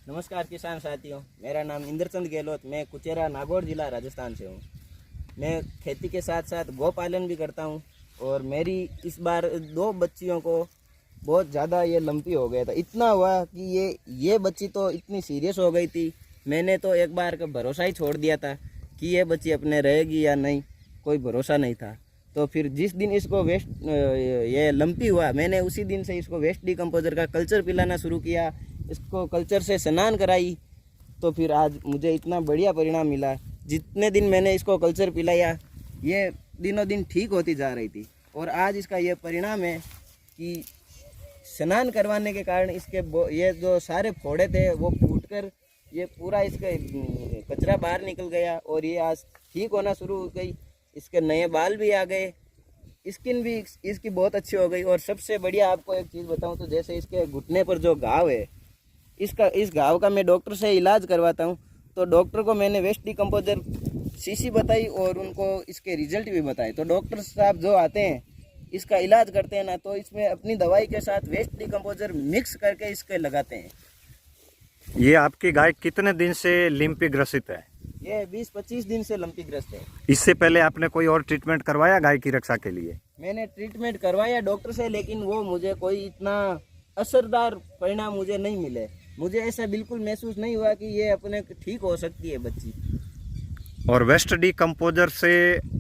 नमस्कार किसान साथियों, मेरा नाम इंद्रचंद गहलोत, मैं कुचेरा नागौर जिला राजस्थान से हूँ। मैं खेती के साथ साथ गौ पालन भी करता हूँ और मेरी इस बार 2 बच्चियों को बहुत ज़्यादा ये लंपी हो गया था। इतना हुआ कि ये बच्ची तो इतनी सीरियस हो गई थी, मैंने तो एक बार का भरोसा ही छोड़ दिया था कि ये बच्ची अपने रहेगी या नहीं, कोई भरोसा नहीं था। तो फिर जिस दिन इसको ये लंपी हुआ, मैंने उसी दिन से इसको वेस्ट डिकम्पोजर का कल्चर पिलाना शुरू किया, इसको कल्चर से स्नान कराई। तो फिर आज मुझे इतना बढ़िया परिणाम मिला। जितने दिन मैंने इसको कल्चर पिलाया, ये दिनों दिन ठीक होती जा रही थी और आज इसका ये परिणाम है कि स्नान करवाने के कारण इसके ये जो सारे फोड़े थे वो फूटकर ये पूरा इसका कचरा बाहर निकल गया और ये आज ठीक होना शुरू हो गई। इसके नए बाल भी आ गए, स्किन भी इसकी बहुत अच्छी हो गई। और सबसे बढ़िया आपको एक चीज़ बताऊं तो जैसे इसके घुटने पर जो घाव है, इस घाव का मैं डॉक्टर से इलाज करवाता हूं। तो डॉक्टर को मैंने वेस्ट डिकम्पोजर सीसी बताई और उनको इसके रिजल्ट भी बताए। तो डॉक्टर साहब जो आते हैं इसका इलाज करते हैं ना, तो इसमें अपनी दवाई के साथ वेस्ट डिकम्पोजर मिक्स करके इसके लगाते हैं। ये आपकी गाय कितने दिन से लिम्पी ग्रसित है? ये 20-25 दिन से लंपी ग्रस्त है। इससे पहले आपने कोई और ट्रीटमेंट करवाया गाय की रक्षा के लिए? मैंने ट्रीटमेंट करवाया डॉक्टर से, लेकिन वो मुझे कोई इतना असरदार परिणाम मुझे नहीं मिले। मुझे ऐसा बिल्कुल महसूस नहीं हुआ कि ये अपने ठीक हो सकती है बच्ची। और वेस्ट डिकम्पोजर से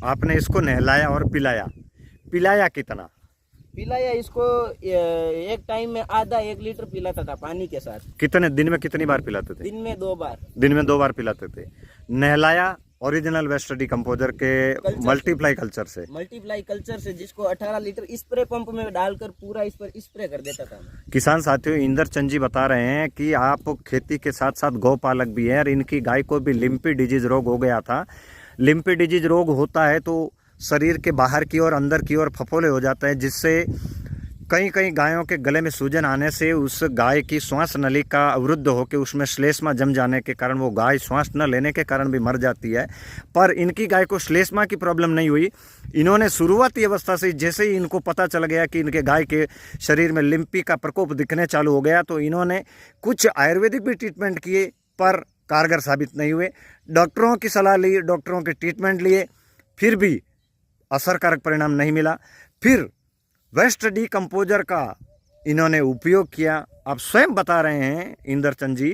आपने इसको नहलाया और पिलाया कितना? पिलाया इसको एक टाइम में आधा 1 लीटर पिलाता था पानी के साथ। कितने दिन में कितनी बार पिलाते थे? दिन में 2 बार। दिन में 2 बार पिलाते थे। नहलाया ओरिजिनल वेस्ट डिकम्पोजर के मल्टीप्लाई कल्चर से जिसको 18 लीटर स्प्रे पंप में डालकर पूरा इस पर स्प्रे कर देता था। किसान साथियों, इंद्रचंद जी बता रहे हैं कि आप खेती के साथ साथ गौपालक भी हैं और इनकी गाय को भी लिम्पी डिजीज रोग हो गया था। लिम्पी डिजीज रोग होता है तो शरीर के बाहर की ओर अंदर की ओर फफोले हो जाते हैं, जिससे कई गायों के गले में सूजन आने से उस गाय की श्वास नलिका अवरुद्ध होकर उसमें श्लेष्मा जम जाने के कारण वो गाय श्वास न लेने के कारण भी मर जाती है। पर इनकी गाय को श्लेष्मा की प्रॉब्लम नहीं हुई। इन्होंने शुरुआती अवस्था से जैसे ही इनको पता चल गया कि इनके गाय के शरीर में लिम्पी का प्रकोप दिखने चालू हो गया, तो इन्होंने कुछ आयुर्वेदिक भी ट्रीटमेंट किए पर कारगर साबित नहीं हुए। डॉक्टरों की सलाह ली, डॉक्टरों के ट्रीटमेंट लिए, फिर भी असरकारक परिणाम नहीं मिला। फिर वेस्ट डिकम्पोजर का इन्होंने उपयोग किया। आप स्वयं बता रहे हैं इंद्रचंद जी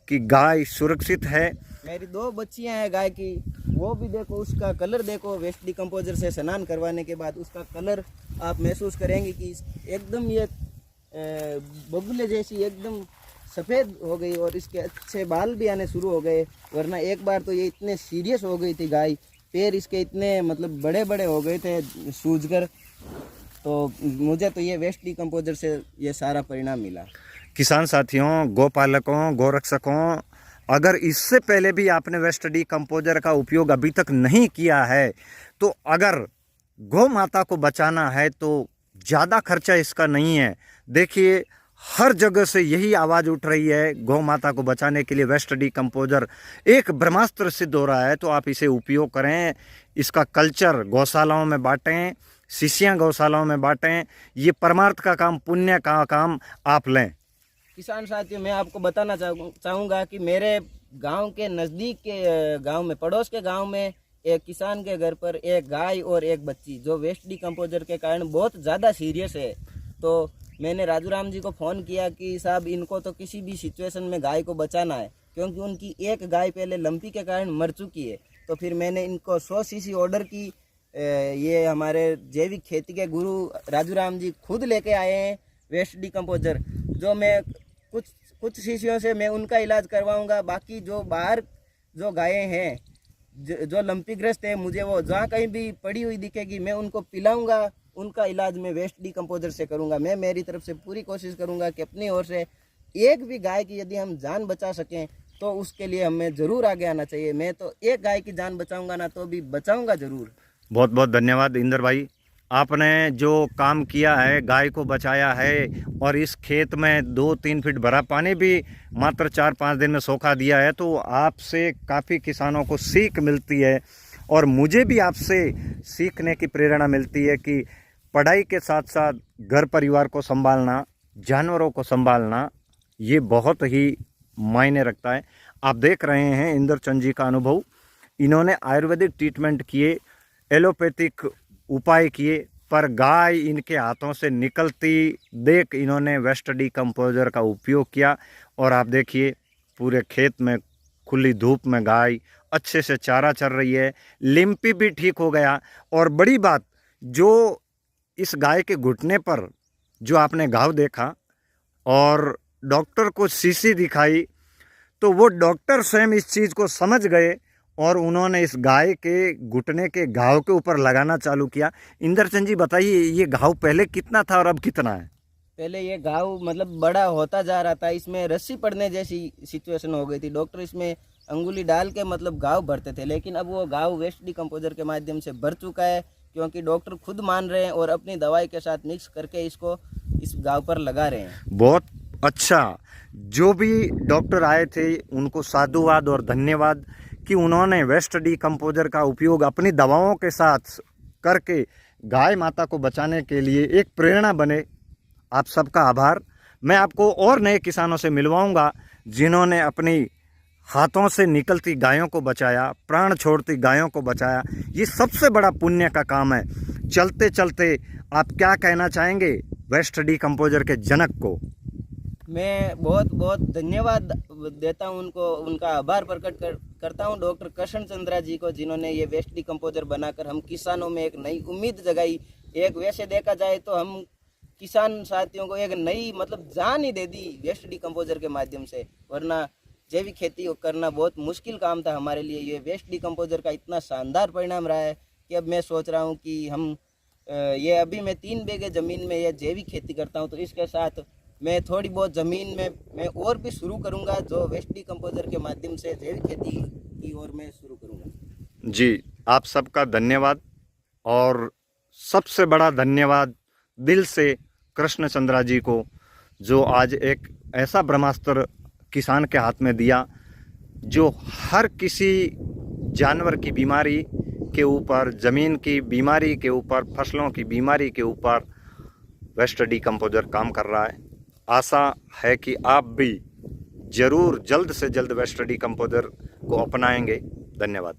कि गाय सुरक्षित है। मेरी 2 बच्चियां हैं गाय की, वो भी देखो, उसका कलर देखो। वेस्ट डिकम्पोजर से स्नान करवाने के बाद उसका कलर आप महसूस करेंगे कि एकदम ये बगुले जैसी एकदम सफ़ेद हो गई और इसके अच्छे बाल भी आने शुरू हो गए। वरना एक बार तो ये इतने सीरियस हो गई थी गाय, पैर इसके इतने मतलब बड़े बड़े हो गए थे सूजकर। तो मुझे तो ये वेस्ट डिकम्पोजर से ये सारा परिणाम मिला। किसान साथियों, गौपालकों, गौरक्षकों, अगर इससे पहले भी आपने वेस्ट डिकम्पोजर का उपयोग अभी तक नहीं किया है, तो अगर गौ माता को बचाना है तो ज़्यादा खर्चा इसका नहीं है। देखिए, हर जगह से यही आवाज़ उठ रही है, गौ माता को बचाने के लिए वेस्ट डिकम्पोजर एक ब्रह्मास्त्र सिद्ध हो रहा है। तो आप इसे उपयोग करें, इसका कल्चर गौशालाओं में बांटें, शिष्यां गौशालाओं में बांटें। ये परमार्थ का काम, पुण्य का काम आप लें। किसान साथियों, मैं आपको बताना चाहूँगा कि मेरे गांव के नज़दीक के गांव में, पड़ोस के गांव में, एक किसान के घर पर एक गाय और एक बच्ची जो वेस्ट डिकम्पोजर के कारण बहुत ज़्यादा सीरियस है। तो मैंने राजू राम जी को फ़ोन किया कि साहब, इनको तो किसी भी सिचुएशन में गाय को बचाना है, क्योंकि उनकी एक गाय पहले लंपी के कारण मर चुकी है। तो फिर मैंने इनको 100 सीसी ऑर्डर की। ये हमारे जैविक खेती के गुरु राजू राम जी खुद लेके आए हैं वेस्ट डिकम्पोजर, जो मैं कुछ शीशियों से मैं उनका इलाज करवाऊंगा। बाकी जो बाहर जो गायें हैं जो लंपी ग्रस्त है, मुझे वो जहाँ कहीं भी पड़ी हुई दिखेगी मैं उनको पिलाऊंगा। उनका इलाज मैं वेस्ट डिकम्पोजर से करूंगा। मैं मेरी तरफ से पूरी कोशिश करूंगा कि अपनी ओर से एक भी गाय की यदि हम जान बचा सकें तो उसके लिए हमें ज़रूर आगे आना चाहिए। मैं तो एक गाय की जान बचाऊंगा ना, तो भी बचाऊंगा ज़रूर। बहुत बहुत धन्यवाद इंद्र भाई, आपने जो काम किया है, गाय को बचाया है और इस खेत में 2-3 फीट भरा पानी भी मात्र 4-5 दिन में सोखा दिया है। तो आपसे काफ़ी किसानों को सीख मिलती है और मुझे भी आपसे सीखने की प्रेरणा मिलती है कि पढ़ाई के साथ साथ घर परिवार को संभालना, जानवरों को संभालना, ये बहुत ही मायने रखता है। आप देख रहे हैं इंद्रचंद जी का अनुभव। इन्होंने आयुर्वेदिक ट्रीटमेंट किए, एलोपैथिक उपाय किए, पर गाय इनके हाथों से निकलती देख इन्होंने वेस्ट डिकम्पोजर का उपयोग किया। और आप देखिए पूरे खेत में खुली धूप में गाय अच्छे से चारा चर रही है, लिम्पी भी ठीक हो गया। और बड़ी बात, जो इस गाय के घुटने पर जो आपने घाव देखा और डॉक्टर को शीशी दिखाई, तो वो डॉक्टर स्वयं इस चीज़ को समझ गए और उन्होंने इस गाय के घुटने के घाव के ऊपर लगाना चालू किया। इंद्रचंद जी बताइए, ये घाव पहले कितना था और अब कितना है? पहले ये घाव मतलब बड़ा होता जा रहा था, इसमें रस्सी पड़ने जैसी सिचुएशन हो गई थी। डॉक्टर इसमें अंगुली डाल के मतलब घाव भरते थे, लेकिन अब वो घाव वेस्ट डिकम्पोजर के माध्यम से भर चुका है, क्योंकि डॉक्टर खुद मान रहे हैं और अपनी दवाई के साथ मिक्स करके इसको इस घाव पर लगा रहे हैं। बहुत अच्छा। जो भी डॉक्टर आए थे उनको साधुवाद और धन्यवाद कि उन्होंने वेस्ट डिकम्पोजर का उपयोग अपनी दवाओं के साथ करके गाय माता को बचाने के लिए एक प्रेरणा बने। आप सबका आभार। मैं आपको और नए किसानों से मिलवाऊंगा जिन्होंने अपनी हाथों से निकलती गायों को बचाया, प्राण छोड़ती गायों को बचाया। ये सबसे बड़ा पुण्य का काम है। चलते चलते आप क्या कहना चाहेंगे वेस्ट डिकम्पोजर के जनक को? मैं बहुत बहुत धन्यवाद देता हूं उनको, उनका आभार प्रकट करता हूं डॉक्टर कृष्ण चंद्रा जी को, जिन्होंने ये वेस्ट डिकम्पोजर बनाकर हम किसानों में एक नई उम्मीद जगाई। एक वैसे देखा जाए तो हम किसान साथियों को एक नई मतलब जान ही दे दी वेस्ट डिकम्पोजर के माध्यम से, वरना जैविक खेती करना बहुत मुश्किल काम था हमारे लिए। ये वेस्ट डिकम्पोजर का इतना शानदार परिणाम रहा है कि अब मैं सोच रहा हूँ कि हम ये अभी मैं 3 बीघे ज़मीन में ये जैविक खेती करता हूँ, तो इसके साथ मैं थोड़ी बहुत ज़मीन में मैं और भी शुरू करूँगा, जो वेस्ट डिकम्पोजर के माध्यम से जैविक खेती की ओर मैं शुरू करूँगा। जी, आप सबका धन्यवाद। और सबसे बड़ा धन्यवाद दिल से कृष्ण चंद्रा जी को, जो आज एक ऐसा ब्रह्मास्त्र किसान के हाथ में दिया जो हर किसी जानवर की बीमारी के ऊपर, ज़मीन की बीमारी के ऊपर, फसलों की बीमारी के ऊपर वेस्ट डिकम्पोजर काम कर रहा है। आशा है कि आप भी ज़रूर जल्द से जल्द वेस्ट डिकम्पोजर को अपनाएंगे। धन्यवाद।